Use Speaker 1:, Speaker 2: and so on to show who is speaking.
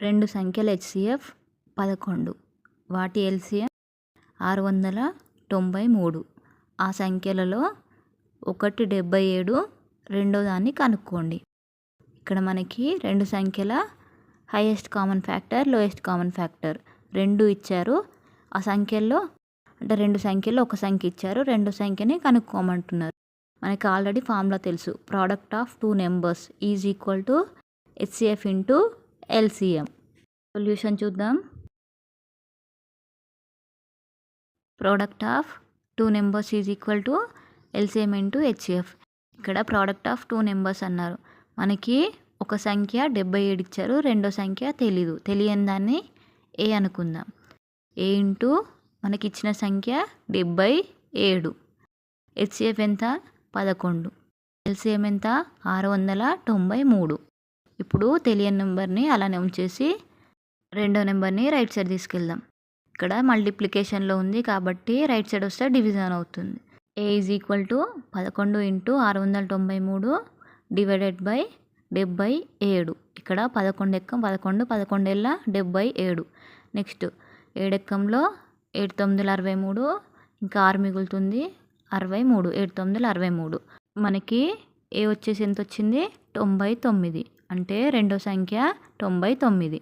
Speaker 1: రెండు సంఖ్యల HCF 11, వాటి LCM 693. ఆ సంఖ్యలలో ఒకటి 77, రెండో దాన్ని కనుక్కోండి. ఇక్కడ మనకి రెండు సంఖ్యల highest common factor, lowest common factor రెండు ఇచ్చారు. ఆ సంఖ్యల్లో అంటే రెండు సంఖ్యల్లో ఒక సంఖ్య ఇచ్చారు, రెండు సంఖ్యని కనుక్కోమంటున్నారు. మనకి ఆల్రెడీ ఫార్ములా తెలుసు, product of two numbers is equal to HCF into LCM. Solution చూద్దాం. Product of two numbers is equal to LCM into HCF. ఇక్కడ ప్రోడక్ట్ ఆఫ్ టూ నెంబర్స్ అన్నారు. మనకి ఒక సంఖ్య 77 ఇచ్చారు, రెండో సంఖ్య తెలీదు. తెలియని దాన్ని A అనుకుందాం. A ఇంటూ మనకి ఇచ్చిన సంఖ్య 77. HCF ఎంత? 11. LCM ఎంత? 693. ఇప్పుడు తెలియని నెంబర్ని అలానే ఉంచేసి రెండో నెంబర్ని రైట్ సైడ్ తీసుకెళ్దాం. ఇక్కడ మల్టిప్లికేషన్లో ఉంది కాబట్టి రైట్ సైడ్ వస్తే డివిజన్ అవుతుంది. A is equal to 11 into 693 divided by 77. ఇక్కడ 11 ఎక్కం 11, 11 ఏళ్ళ 77. నెక్స్ట్ 7 ఎక్కంలో 7 9 63, ఇంకా 6 మిగులుతుంది 63. 7 9 63. మనకి A వచ్చేసి ఎంత వచ్చింది? 99. అంటే రెండో సంఖ్య 99.